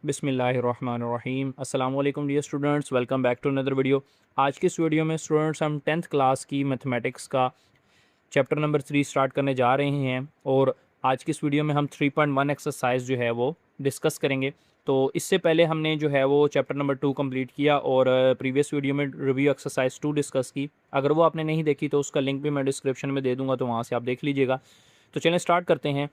बिस्मिल्लाहिर्रहमानिर्रहीम। अस्सलाम वालेकुम dear students, welcome back to another video. आज की इस वीडियो में स्टूडेंट्स हम 10th क्लास की मैथमेटिक्स का चैप्टर नंबर 3 स्टार्ट करने जा रहे हैं और आज की इस वीडियो में हम 3.1 एक्सरसाइज जो है वो डिस्कस करेंगे। तो इससे पहले हमने जो है वो चैप्टर नंबर 2 कंप्लीट किया और प्रीवियस वीडियो में रिव्यू एक्सरसाइज 2 डिस्कस की। अगर वो आपने नहीं देखी तो उसका लिंक भी मैं डिस्क्रिप्शन में दे दूँगा, तो वहाँ से आप देख लीजिएगा। तो चलिए स्टार्ट करते हैं।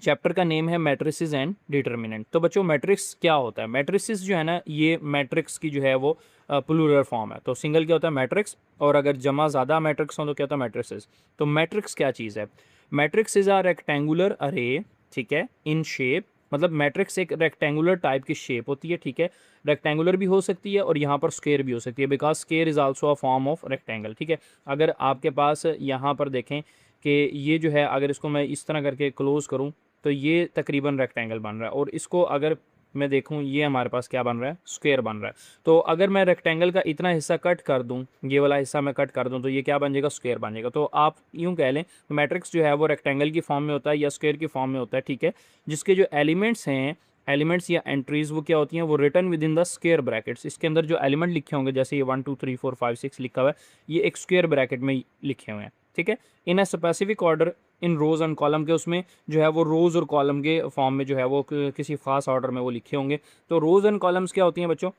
चैप्टर का नेम है मैट्रिसेस एंड डिटर्मिनेंट। तो बच्चों मैट्रिक्स क्या होता है? मैट्रिसेस जो है ना, ये मैट्रिक्स की जो है वो प्लूरल फॉर्म है। तो सिंगल क्या होता है? मैट्रिक्स। और अगर जमा ज़्यादा मैट्रिक्स हो तो क्या होता है? मैट्रिसेस। तो मैट्रिक्स क्या चीज़ है? मैट्रिक्स इज़ अ रेक्टेंगुलर अरे, ठीक है, इन शेप। मतलब मैट्रिक्स एक रेक्टेंगुलर टाइप की शेप होती है, ठीक है। रेक्टेंगुलर भी हो सकती है और यहाँ पर स्क्वायर भी हो सकती है, because square is also a form of rectangle, ठीक है। अगर आपके पास यहाँ पर देखें कि ये जो है, अगर इसको मैं इस तरह करके क्लोज़ करूँ तो ये तकरीबन रेक्टेंगल बन रहा है, और इसको अगर मैं देखूं, ये हमारे पास क्या बन रहा है? स्क्वायर बन रहा है। तो अगर मैं रेक्टेंगल का इतना हिस्सा कट कर दूं, ये वाला हिस्सा मैं कट कर दूं, तो ये क्या बन जाएगा? स्क्वायर बन जाएगा। तो आप यूं कह लें, मैट्रिक्स जो है वो रेक्टेंगल की फॉर्म में होता है या स्क्वायर की फॉर्म में होता है, ठीक है। जिसके जो एलिमेंट्स हैं, एलिमेंट्स या एंट्रीज, वो क्या होती हैं? वो return with in the square brackets. इसके अंदर जो एलिमेंट लिखे होंगे, जैसे ये 1 2 3 4 5 6 लिखा हुआ है, ये एक स्क्वायर ब्रैकेट में लिखे हुए हैं, ठीक है। In a specific order, in rows and column के, उसमें जो है वो रोज़ और कॉलम के फॉर्म में जो है वो किसी खास ऑर्डर में वो लिखे होंगे। तो रोज़ एंड कॉलम्स क्या होती हैं बच्चों?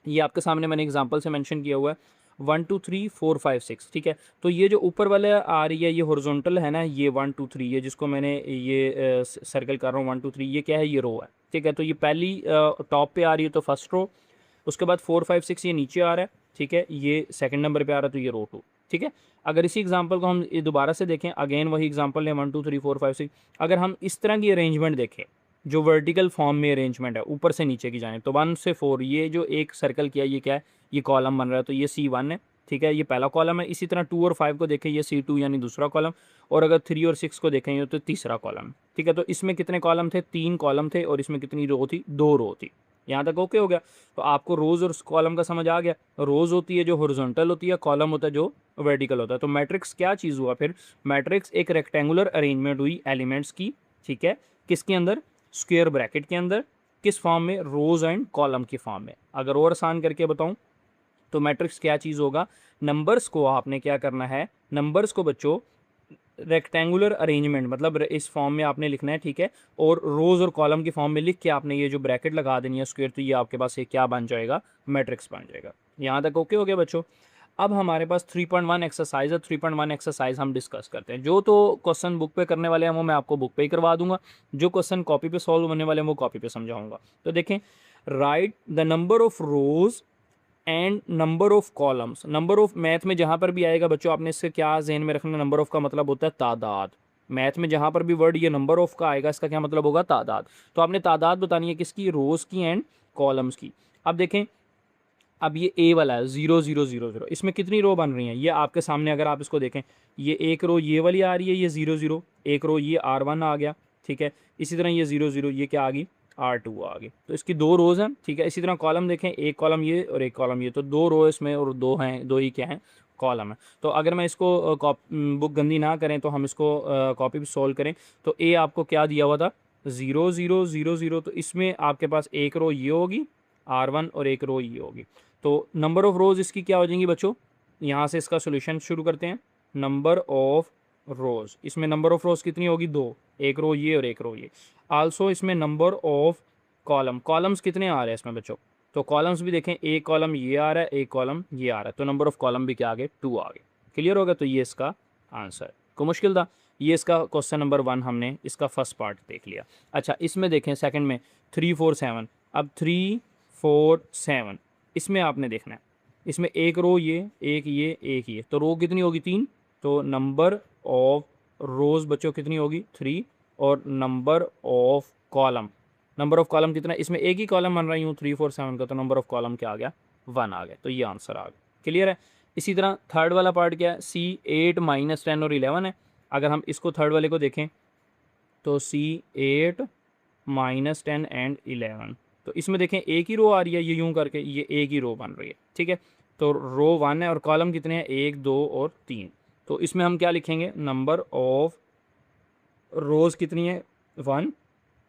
ये आपके सामने मैंने एग्जांपल से मेंशन किया हुआ है, 1 2 3 4 5 6, ठीक है। तो ये जो ऊपर वाले आ रही है, ये हॉरिजॉन्टल है ना, ये 1 2 3, ये जिसको मैंने ये सर्कल कर रहा हूँ 1 2 3, ये क्या है? ये रो है, ठीक है। तो ये पहली टॉप पे आ रही है, तो फर्स्ट रो। उसके बाद 4 5 6 ये नीचे आ रहा है, ठीक है, ये सेकंड नंबर पे आ रहा है, तो ये रो 2, ठीक है। अगर इसी एग्जांपल को हम ये दोबारा से देखें, अगेन वही एग्जांपल है 1 2 3 4 5 6। अगर हम इस तरह की अरेंजमेंट देखें, जो वर्टिकल फॉर्म में अरेंजमेंट है, ऊपर से नीचे की जाए, तो 1 से 4, ये जो एक सर्कल किया, ये क्या है? ये कॉलम बन रहा है, तो ये C1 है, ठीक है, ये पहला कॉलम है। इसी तरह 2 और 5 को देखें, ये C2 यानी दूसरा कॉलम। और अगर 3 और 6 को देखें, तो तीसरा कॉलम, ठीक है। तो इसमें कितने कॉलम थे? 3 कॉलम थे। और इसमें कितनी रो थी? 2 रो थी। यहाँ तक ओके हो गया? तो आपको रोज़ और कॉलम का समझ आ गया। रोज़ होती है जो हॉरिजॉन्टल होती है, कॉलम होता है जो वर्टिकल होता है। तो मैट्रिक्स क्या चीज़ हुआ फिर? मैट्रिक्स एक रेक्टेंगुलर अरेंजमेंट हुई एलिमेंट्स की, ठीक है। किसके अंदर? स्क्वायर ब्रैकेट के अंदर। किस फॉर्म में? रोज़ एंड कॉलम की फॉर्म में। अगर और आसान करके बताऊं, तो मैट्रिक्स क्या चीज़ होगा? नंबर्स को आपने क्या करना है? नंबर्स को बच्चों रेक्टेंगुलर अरेंजमेंट, मतलब इस फॉर्म में आपने लिखना है, ठीक है। और रोज़ और कॉलम की फॉर्म में लिख के आपने ये जो ब्रैकेट लगा देनी है स्क्वायर, तो ये आपके पास ये क्या बन जाएगा? मैट्रिक्स बन जाएगा। यहाँ तक ओके हो गया बच्चों? अब हमारे पास 3.1 एक्सरसाइज है। 3.1 एक्सरसाइज हम डिस्कस करते हैं। जो तो क्वेश्चन बुक पे करने वाले हैं वो मैं आपको बुक पे ही करवा दूंगा, जो क्वेश्चन कॉपी पे सॉल्व होने वाले हैं वो कॉपी पे समझाऊंगा। तो देखें, right the number of rose and number of columns. Number of, math में जहाँ पर भी आएगा बच्चों, आपने इससे क्या जहन में रखना? नंबर ऑफ का मतलब होता है तादाद। मैथ में जहाँ पर भी वर्ड ये नंबर ऑफ का आएगा, इसका क्या मतलब होगा? तादाद। तो आपने तादाद बतानी है किसकी? रोज़ की एंड कॉलम्स की। अब देखें, अब ये ए वाला है 0 0 0 0, इसमें कितनी रो बन रही हैं? ये आपके सामने अगर आप इसको देखें, ये एक रो ये वाली आ रही है, ये 0 0, एक रो ये R1 आ गया, ठीक है। इसी तरह ये 0 0, ये क्या आ गई? R2 आ गई। तो इसकी 2 रोज़ हैं, ठीक है। इसी तरह कॉलम देखें, एक कॉलम ये और एक कॉलम ये, तो 2 रो इसमें और 2 हैं, 2 ही क्या हैं? कॉलम है। तो अगर मैं इसको बुक गंदी ना करें तो हम इसको कॉपी भी सॉल्व करें, तो ए आपको क्या दिया हुआ था? 0 0 0 0। तो इसमें आपके पास एक रो ये होगी R1 और एक रो ये होगी। तो नंबर ऑफ़ रोज़ इसकी क्या हो जाएंगी बच्चों? यहाँ से इसका सोल्यूशन शुरू करते हैं। नंबर ऑफ़ रोज़, इसमें नंबर ऑफ़ रोज़ कितनी होगी? 2, एक रो ये और एक रो ये। आल्सो इसमें नंबर ऑफ़ कॉलम, कॉलम्स कितने आ रहे हैं इसमें बच्चों? तो कॉलम्स भी देखें, एक कॉलम ये आ रहा है, एक कॉलम ये आ रहा है, तो नंबर ऑफ़ कॉलम भी क्या आ गए? 2 आ गए। क्लियर हो गया? तो ये इसका आंसर। को मुश्किल था? ये इसका क्वेश्चन नंबर 1 हमने इसका फर्स्ट पार्ट देख लिया। अच्छा, इसमें देखें सेकंड में 3 4 7। अब 3 4 7 इसमें आपने देखना है, इसमें एक रो ये, एक ये, तो रो कितनी होगी? 3। तो नंबर ऑफ रोज़ बच्चों कितनी होगी? 3। और number of column, number of column कितना? इसमें एक ही कॉलम बन रही हूँ 3 4 7 का, तो नंबर ऑफ कॉलम क्या आ गया? 1 आ गया। तो ये आंसर आ गया। क्लियर है? इसी तरह थर्ड वाला पार्ट क्या है? C8 -10 और 11 है। अगर हम इसको थर्ड वाले को देखें, तो C8 -10 एंड 11, तो इसमें देखें एक ही रो आ रही है, ये यूं करके ये एक ही रो बन रही है, ठीक है। तो रो 1 है और कॉलम कितने हैं? 1 2 और 3। तो इसमें हम क्या लिखेंगे? नंबर ऑफ रोज़ कितनी है? 1।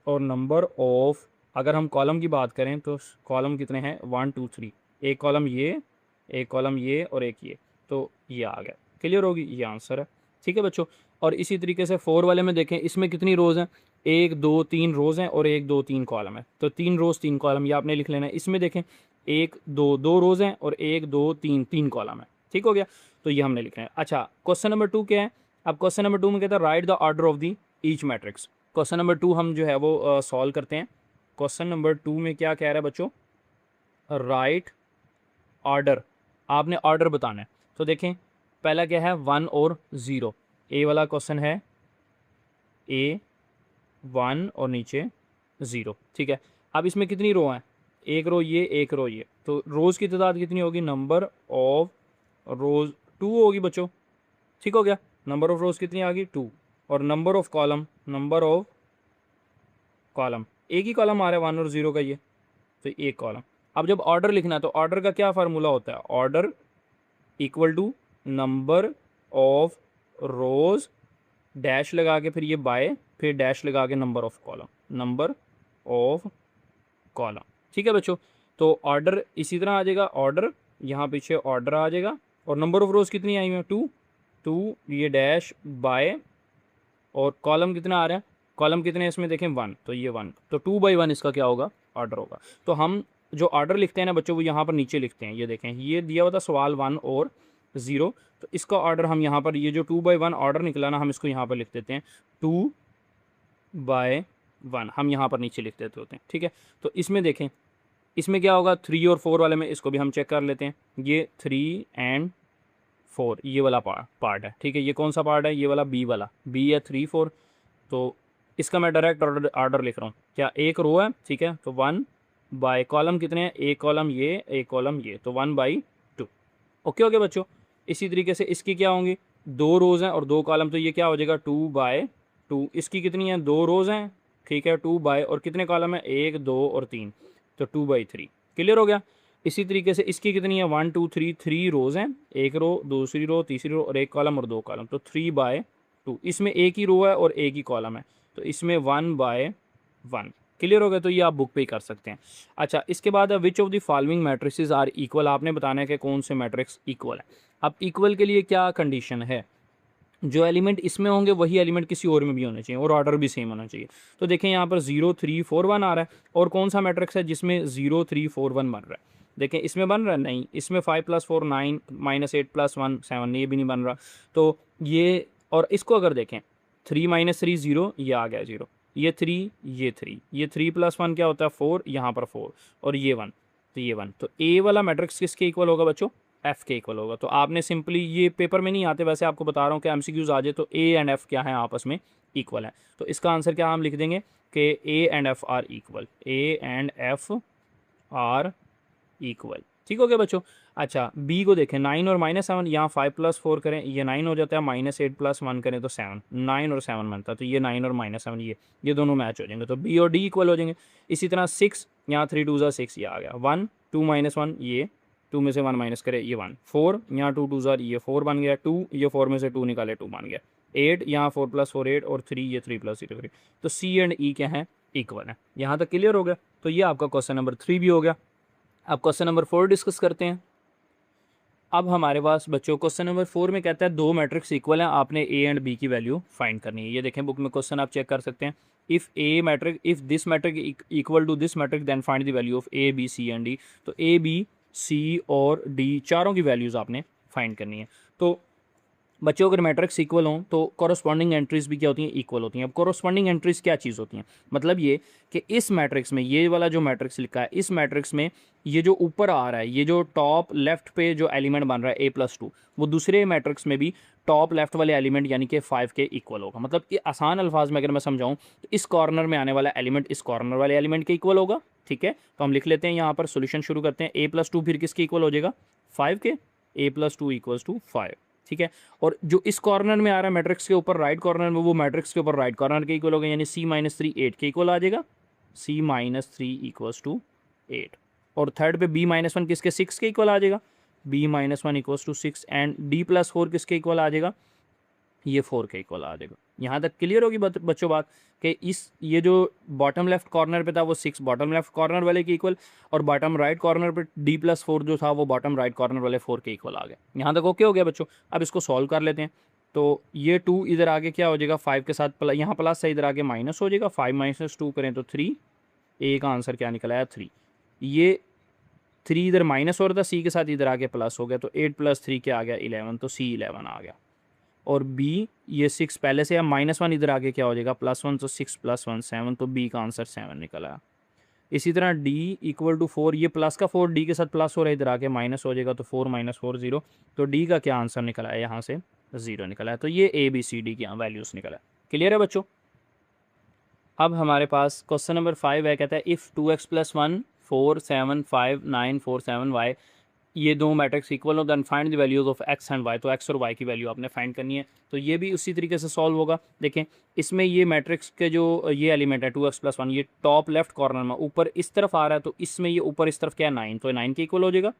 और नंबर ऑफ अगर हम कॉलम की बात करें तो कॉलम कितने हैं, 1 2 3, एक कॉलम ये, एक कॉलम ये और एक ये, तो ये आ गया। क्लियर होगी, ये आंसर है। ठीक है बच्चों। और इसी तरीके से 4 वाले में देखें, इसमें कितनी रोज़ हैं, 1 2 3 रोज़ हैं और 1 2 3 कॉलम है, तो 3 रोज़ 3 कॉलम ये आपने लिख लेना है। इसमें देखें 1 2 2 रोज़ हैं और 1 2 3 3 कॉलम है। ठीक हो गया, तो ये हमने लिखना है। अच्छा, क्वेश्चन नंबर 2 क्या है? अब क्वेश्चन नंबर 2 में कहता है right the order of the each matrix. Question number 2 हम जो है वो सॉल्व करते हैं। क्वेश्चन नंबर 2 में क्या कह रहा है बच्चों, राइट ऑर्डर, आपने ऑर्डर बताना है। तो देखें पहला क्या है, 1 और 0, ए वाला क्वेश्चन है, ए 1 और नीचे 0। ठीक है, अब इसमें कितनी रो हैं, एक रो ये, एक रो ये, तो रोज़ की तादाद कितनी होगी, नंबर ऑफ रोज़ 2 होगी बच्चों। ठीक हो गया, नंबर ऑफ रोज़ कितनी आ गई, 2, और number of column, number of column, एक ही कॉलम आ रहा है 1 और 0 का ये, तो एक कॉलम। अब जब ऑर्डर लिखना है तो ऑर्डर का क्या फार्मूला होता है, order equal to number of rows dash लगा के फिर ये बाय, फिर डैश लगा के number of column, number of column. ठीक है बच्चों, तो ऑर्डर इसी तरह आ जाएगा, ऑर्डर यहाँ पीछे ऑर्डर आ जाएगा, और नंबर ऑफ रोज़ कितनी आई हुई है, 2 2, ये डैश बाय, और कॉलम कितना आ रहा है, कॉलम कितने हैं इसमें देखें 1, तो ये 1, तो 2 बाई 1 इसका क्या होगा, ऑर्डर होगा। तो हम जो ऑर्डर लिखते हैं ना बच्चों, वो यहाँ पर नीचे लिखते हैं। ये देखें, ये दिया हुआ था सवाल 1 और 0, तो इसका ऑर्डर हम यहाँ पर, ये जो 2 बाई 1 ऑर्डर निकला ना, हम इसको यहाँ पर लिख देते हैं 2 बाय 1, हम यहाँ पर नीचे लिख देते होते हैं। ठीक है, तो इसमें देखें, इसमें क्या होगा, 3 और 4 वाले में, इसको भी हम चेक कर लेते हैं। ये 3 एंड 4 ये वाला पार्ट है। ठीक है, ये कौन सा पार्ट है, ये वाला बी वाला, बी है 3 4, तो इसका मैं डायरेक्ट ऑर्डर लिख रहा हूँ। क्या, एक रो है, ठीक है, तो 1 बाय कॉलम कितने हैं, एक कॉलम ये, एक कॉलम ये, तो 1 बाई 2। ओके हो गया बच्चों। इसी तरीके से इसकी क्या होंगी, 2 रोज़ हैं और 2 कॉलम, तो ये क्या हो जाएगा 2 बाय 2। इसकी कितनी है, 2 रोज़ हैं, ठीक है, 2 बाय, और कितने कॉलम है, 1 2 और 3, तो 2 बाई 3। क्लियर हो गया। इसी तरीके से इसकी कितनी है, 1 2 3 3 रोज़ हैं, एक रो, दूसरी रो, तीसरी रो, और एक कॉलम और 2 कॉलम, तो 3 बाय 2। इसमें एक ही रो है और एक ही कॉलम है, तो इसमें 1 बाय 1। क्लियर हो गया, तो ये आप बुक पे ही कर सकते हैं। अच्छा, इसके बाद which of the following matrices are equal, आपने बताना है कि कौन से मैट्रिक्स इक्वल है। अब इक्वल के लिए क्या कंडीशन है, जो एलिमेंट इसमें होंगे वही एलिमेंट किसी और में भी होने चाहिए और ऑर्डर भी सेम होना चाहिए। तो देखें यहाँ पर 0 3 4 1 आ रहा है, और कौन सा मैट्रिक्स है जिसमें 0 3 4 1 बन रहा है, देखें इसमें बन रहा है, नहीं, इसमें 5 + 4 9 -8 + 1 7, ये भी नहीं बन रहा। तो ये, और इसको अगर देखें 3 - 3 0, ये आ गया 0, ये 3, ये 3, ये 3 + 1 क्या होता है 4, यहाँ पर 4, और ये 1, तो ये 1, तो ए वाला मैट्रिक्स किसके इक्वल होगा बच्चों, एफ के इक्वल होगा। तो आपने सिंपली, ये पेपर में नहीं आते, वैसे आपको बता रहा हूँ कि एमसीक्यूज आ जाए तो ए एंड एफ क्या है, आपस में इक्वल है। तो इसका आंसर क्या हम लिख देंगे कि A and F R equal, A and F R equal. ठीक हो गया बच्चों। अच्छा, बी को देखें, 9 और -7, यहाँ 5 + 4 करें, ये 9 हो जाता है, -8 + 1 करें तो 7, 9 और 7 बनता है, तो ये 9 और -7 ये दोनों मैच हो जाएंगे, तो बी और डी इक्वल हो जाएंगे। इसी तरह 6, यहाँ 3 2 6, ये आ गया 1 2 -1, ये 2 में से 1 माइनस करे, ये 1 4, यहाँ 2 2 ये 4 बन गया, 2 ये 4 में से 2 निकाले 2 बन गया, 8 यहाँ 4 + 4 8, और 3 ये 3 + 0 3, तो सी एंड ई क्या है, इक्वल है। यहाँ तक क्लियर हो गया। तो ये आपका क्वेश्चन नंबर 3 भी हो गया। अब क्वेश्चन नंबर 4 डिस्कस करते हैं। अब हमारे पास बच्चों क्वेश्चन नंबर 4 में कहता है दो मैट्रिक्स इक्वल हैं, आपने ए एंड बी की वैल्यू फाइंड करनी है। ये देखें बुक में क्वेश्चन आप चेक कर सकते हैं। If this matrix equal to this matrix then find the value of A B C and D. तो ए बी सी और डी चारों की वैल्यूज़ आपने फाइंड करनी है। तो बच्चों अगर मैट्रिक्स इक्वल हों तो कॉरस्पॉन्डिंग एंट्रीज भी क्या होती हैं, इक्वल होती हैं। अब कॉरस्पॉन्डिंग एंट्रीज क्या चीज़ होती हैं, मतलब ये कि इस मैट्रिक्स में, ये वाला जो मैट्रिक्स लिखा है, इस मैट्रिक्स में ये जो ऊपर आ रहा है, ये जो टॉप लेफ्ट पे जो एलिमेंट बन रहा है a+2, वो दूसरे मैट्रिक्स में भी टॉप लेफ्ट वाले एलिमेंट यानी कि 5 के इक्वल होगा। मतलब ये आसान अल्फाज में अगर मैं समझाऊँ तो इस कॉर्नर में आने वाला एलिमेंट इस कॉर्नर वाले एलिमेंट के इक्वल होगा। ठीक है, तो हम लिख लेते हैं यहाँ पर, सोल्यूशन शुरू करते हैं। a+2 फिर किसके इक्वल हो जाएगा, 5 के, a+2 = 5। ठीक है, और जो इस कॉर्नर में आ रहा है मैट्रिक्स के ऊपर राइट कॉर्नर में, वो मैट्रिक्स के ऊपर राइट कॉर्नर के इक्वल होगा, यानी c - 3 8 के इक्वल आ जाएगा, c - 3 = 8। और थर्ड पे b - 1 किसके, 6 के इक्वल आ जाएगा, b - 1 = 6, एंड d + 4 किसके इक्वल आ जाएगा, ये 4 के इक्वल आ जाएगा। यहाँ तक क्लियर होगी बच्चों बात कि इस ये जो बॉटम लेफ्ट कॉर्नर पे था वो 6 बॉटम लेफ्ट कॉर्नर वाले के इक्वल, और बॉटम राइट कॉर्नर पे d+4 जो था वो बॉटम राइट कॉर्नर वाले 4 के इक्वल आ गया। यहाँ तक ओके हो गया बच्चों। अब इसको सॉल्व कर लेते हैं। तो ये 2 इधर आगे क्या हो जाएगा, 5 के साथ यहाँ प्लस है, इधर आगे माइनस हो जाएगा। 5 - 2 करें तो 3, ए का आंसर क्या निकला है 3। ये 3 इधर माइनस हो रहा था, सी के साथ इधर आगे प्लस हो गया, तो 8 + 3 क्या आ गया 11, तो सी 11 आ गया। और बी ये 6 पहले से, अब -1 इधर आगे क्या हो जाएगा +1, तो 6 + 1 7, तो बी का आंसर 7 निकला है। इसी तरह डी = 4, ये प्लस का 4 डी के साथ प्लस हो रहा है, इधर आके माइनस हो जाएगा, तो 4 - 4 0, तो डी का क्या आंसर निकला है यहाँ से 0 निकला है। तो ये ए बी सी डी की यहाँ वैल्यूज़ निकला है। क्लियर है बच्चों। अब हमारे पास क्वेश्चन नंबर 5 है, कहता है इफ़ 2x + 1 4 7 5 9 4 7 y, ये दो मैट्रिक्स इक्वल हो, then find the values of X and Y. तो एक्स और वाई की वैल्यू आपने फाइंड करनी है। तो ये भी उसी तरीके से सॉल्व होगा। देखें इसमें ये मैट्रिक्स के जो ये एलिमेंट है 2x + 1, ये टॉप लेफ्ट कॉर्नर में ऊपर इस तरफ आ रहा है, तो इसमें ये ऊपर इस तरफ क्या है 9, तो 9 के इक्वल हो जाएगा।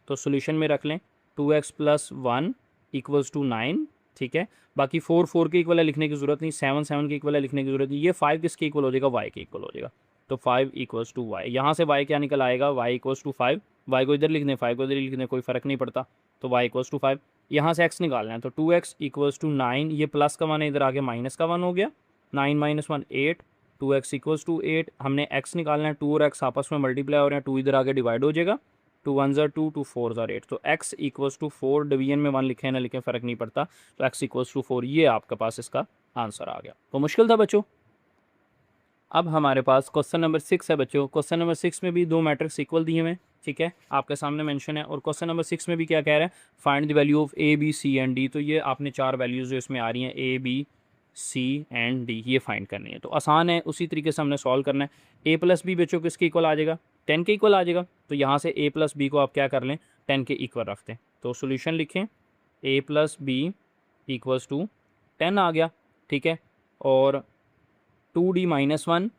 तो सोल्यूशन में रख लें 2x + 1 = 9, ठीक है। बाकी 4 4 के इक्वल है, लिखने की ज़रूरत नहीं। 7 7 के इक्वल है, लिखने की ज़रूरत नहीं। ये 5 किसके इक्वल हो जाएगा, वाई के इक्वल हो जाएगा। तो 5 = y, यहाँ से y क्या निकल आएगा, y = 5, y को इधर लिख दें, 5 को इधर लिख दें, कोई फ़र्क नहीं पड़ता। तो y = 5, यहाँ से x निकालना है, तो 2x = 9, ये प्लस का 1 है, इधर आगे माइनस का 1 हो गया, 9 - 1 8, 2x = 8। हमने x निकालना है, 2 और x आपस में मल्टीप्लाई हो रहे हैं, 2 इधर आगे डिवाइड हो जाएगा, 2 1 = 2, 2 4 = 8, तो x = 4, डिवीजन में 1 लिखें ना लिखें फ़र्क नहीं पड़ता, तो x = 4, ये आपके पास इसका आंसर आ गया। तो मुश्किल था बच्चों। अब हमारे पास क्वेश्चन नंबर 6 है बच्चों। क्वेश्चन नंबर 6 में भी दो मैट्रिक्स इक्वल दिए हुए हैं, ठीक है, आपके सामने मेंशन है। और क्वेश्चन नंबर 6 में भी क्या कह रहा है, find the value of A B C and D. तो ये आपने 4 वैल्यूज़ जो इसमें आ रही हैं A B C and D, ये फाइंड करनी है। तो आसान है, उसी तरीके से हमने सॉल्व करना है। ए प्लस बी बच्चों किसके इक्वल आ जाएगा, 10 के इक्वल आ जाएगा। तो यहाँ से ए प्लस बी को आप क्या कर लें, 10 के इक्वल रखते हैं। तो सोल्यूशन लिखें, ए प्लस बी = 10 आ गया, ठीक है। और 2d - 1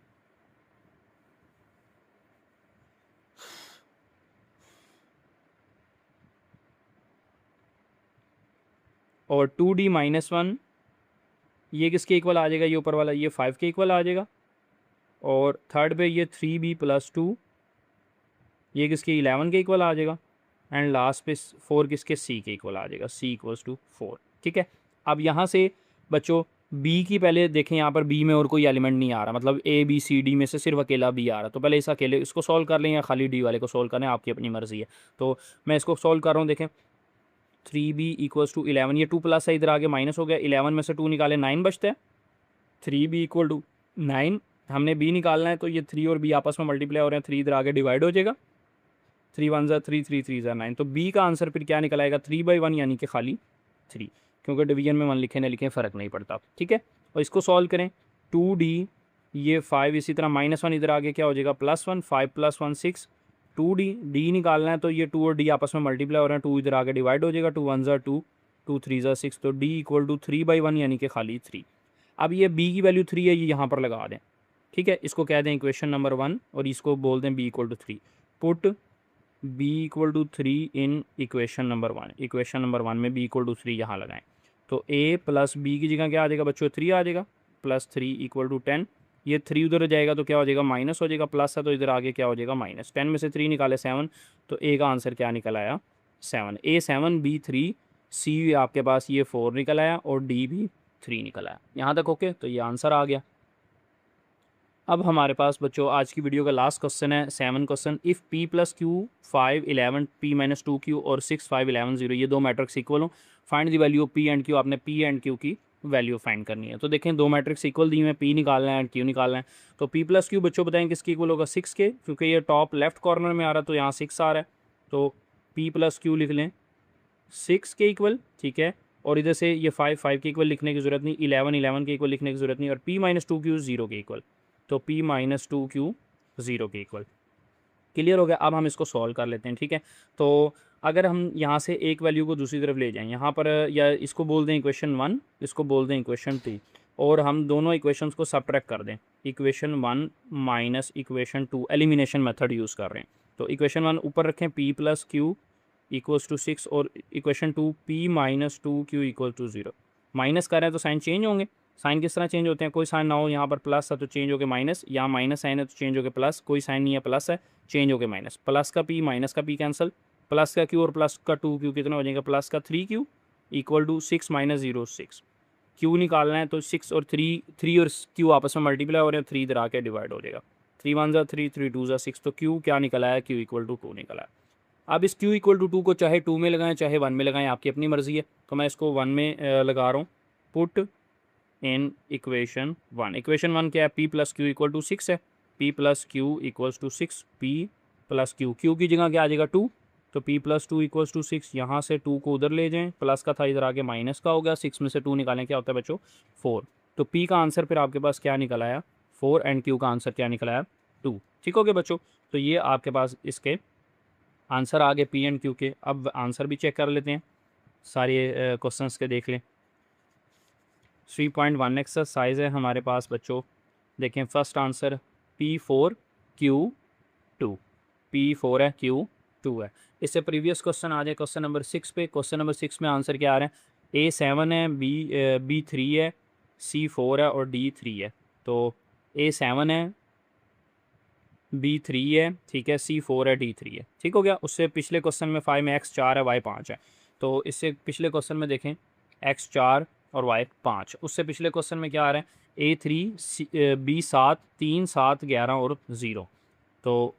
और 2d - 1 ये किसके इक्वल आ जाएगा, ये ऊपर वाला ये 5 के इक्वल आ जाएगा। और थर्ड पे ये 3b + 2 ये किसके 11 के इक्वल आ जाएगा। एंड लास्ट पे 4 किसके c के इक्वल आ जाएगा, c = 4, ठीक है। अब यहाँ से बच्चों b की पहले देखें, यहाँ पर b में और कोई एलिमेंट नहीं आ रहा, मतलब a b c d में से सिर्फ अकेला b आ रहा। तो पहले इस अकेले इसको सॉल्व कर लें या खाली d वाले को सॉल्व करें, आपकी अपनी मर्ज़ी है। तो मैं इसको सॉल्व कर रहा हूँ। देखें 3b = 11, ये 2 प्लस है, इधर आगे माइनस हो गया, 11 में से 2 निकाले 9 बचता है। 3b = 9, हमने b निकालना है, तो ये 3 और b आपस में मल्टीप्लाई हो रहे हैं, 3 इधर आगे डिवाइड हो जाएगा, 3 1 = 3, 3 3 = 9। तो b का आंसर फिर क्या निकल आएगा 3/1, यानी कि खाली 3, क्योंकि डिवीजन में 1 लिखें ना लिखें फ़र्क नहीं पड़ता, ठीक है। और इसको सॉल्व करें, 2d ये 5, इसी तरह -1 इधर आगे क्या हो जाएगा +1, 5 + 1 6, 2d d निकालना है, तो ये 2 और d आपस में मल्टीप्लाई हो रहे हैं, 2 इधर आगे डिवाइड हो जाएगा, 2 1 = 2, 2 3 = 6, तो d = 3/1, यानी कि खाली 3। अब ये b की वैल्यू 3 है, ये यहाँ पर लगा दें, ठीक है। इसको कह दें इक्वेशन नंबर 1 और इसको बोल दें b = 3। Put b = 3 in equation number 1। Equation number 1 में b = 3 यहाँ लगाएं, तो a + b की जगह क्या आ जाएगा बच्चों 3 आ जाएगा, +3 = 10। ये 3 उधर जाएगा तो क्या हो जाएगा माइनस हो जाएगा, प्लस है तो इधर आगे क्या हो जाएगा माइनस। 10 में से 3 निकाले 7, तो a का आंसर क्या निकल आया 7। a 7, b 3, c आपके पास ये 4 निकल आया और d भी 3 निकल आया। यहाँ तक ओके, तो ये आंसर आ गया। अब हमारे पास बच्चों आज की वीडियो का लास्ट क्वेश्चन है 7 question. If p + q 5 11 p - 2q और 6 5 11 0 ये दो मैट्रिक्स इक्वल हो, find the value of p and q। आपने p एंड q की वैल्यू फाइंड करनी है। तो देखें दो मैट्रिक्स इक्वल दी हुए हैं, p निकालना है एंड q निकालना है। तो p + q बच्चों बताएं किसके इक्वल होगा 6 के, क्योंकि ये टॉप लेफ्ट कॉर्नर में आ रहा है, तो यहाँ 6 आ रहा है, तो p + q लिख लें 6 के इक्वल, ठीक है। और इधर से ये 5 5 के इक्वल लिखने की ज़रूरत नहीं, 11 11 के इक्वल लिखने की ज़रूरत नहीं, और p - 2q 0 के इक्वल, तो p - 2q 0 के इक्वल। क्लियर हो गया। अब हम इसको सॉल्व कर लेते हैं, ठीक है। तो अगर हम यहाँ से एक वैल्यू को दूसरी तरफ ले जाएं, यहाँ पर या इसको बोल दें इक्वेशन 1, इसको बोल दें इक्वेशन 3, और हम दोनों इक्वेशंस को सबट्रैक्ट कर दें, equation 1 minus equation 2, elimination method use कर रहे हैं। तो इक्वेशन 1 ऊपर रखें, p + q = 6, और इक्वेशन 2 p - 2q = 0। माइनस कर रहे हैं तो साइन चेंज होंगे। साइन किस तरह चेंज होते हैं, कोई साइन ना हो, यहाँ पर प्लस है तो चेंज हो के माइनस, यहाँ माइनस साइन है तो चेंज हो के प्लस, कोई साइन नहीं है प्लस है, चेंज हो के माइनस। प्लस का पी माइनस का पी कैंसिल, प्लस का क्यू और प्लस का 2q कितना हो जाएगा, प्लस का 3q equal to 6 minus 0 6। Q निकालना है तो 6 और 3 और क्यू आपस में मल्टीप्लाई हो रहे हैं, 3 इधर आके डिवाइड हो जाएगा। 3 1 ज़ा 3, 3 2 ज़ा 6, तो क्यू क्या निकला है, क्यू इक्वल टू 2 निकला है। अब इस क्यू इक्वल टू 2 को चाहे 2 में लगाएं चाहे 1 में लगाएं, आपकी अपनी मर्ज़ी है। तो मैं इसको 1 में लगा रहा हूँ। Put in equation 1। इक्वेशन 1 क्या है, p plus q equal to 6 है। p plus q equals to 6, p plus q, q की जगह क्या आ जाएगा 2, तो p प्लस 2 इक्वल्स टू 6। यहाँ से 2 को उधर ले जाएं, प्लस का था इधर आके माइनस का हो गया, 6 में से 2 निकालें क्या होता है बच्चों 4। तो p का आंसर फिर आपके पास क्या निकल आया 4 एंड q का आंसर क्या निकल आया 2। ठीक हो गया बच्चों। तो ये आपके पास इसके आंसर आ गए p एंड q के। अब आंसर भी चेक कर लेते हैं, सारे क्वेश्चंस के देख लें। 3.1 एक्सरसाइज है हमारे पास बच्चों। देखें first answer P4 Q2, P4 है Q2 है। इससे प्रीवियस क्वेश्चन आ जाए क्वेश्चन नंबर 6 पे। क्वेश्चन नंबर 6 में आंसर क्या आ रहे हैं, A7 है, B3 है, C4 है और D3 है। तो A7 है, B3 है, ठीक है, C4 है, D3 है। ठीक हो गया। उससे पिछले क्वेश्चन में 5 में X4 है, Y5 है। तो इससे पिछले क्वेश्चन में देखें X4 और Y5। उससे पिछले क्वेश्चन में क्या आ रहा है, A3 B7 3 7 11 और 0। तो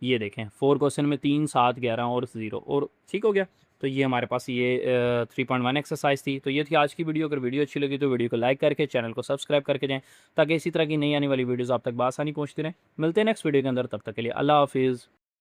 ये देखें 4 क्वेश्चन में 3 7 11 और 0 और ठीक हो गया। तो ये हमारे पास ये 3.1 एक्सरसाइज थी। तो ये थी आज की वीडियो। अगर वीडियो अच्छी लगी तो वीडियो को लाइक करके चैनल को सब्सक्राइब करके जाएं, ताकि इसी तरह की नई आने वाली वीडियोज़ आप तक आसानी पहुँचती रहें। मिलते हैं नेक्स्ट वीडियो के अंदर, तब तक के लिए अल्लाह हाफिज़।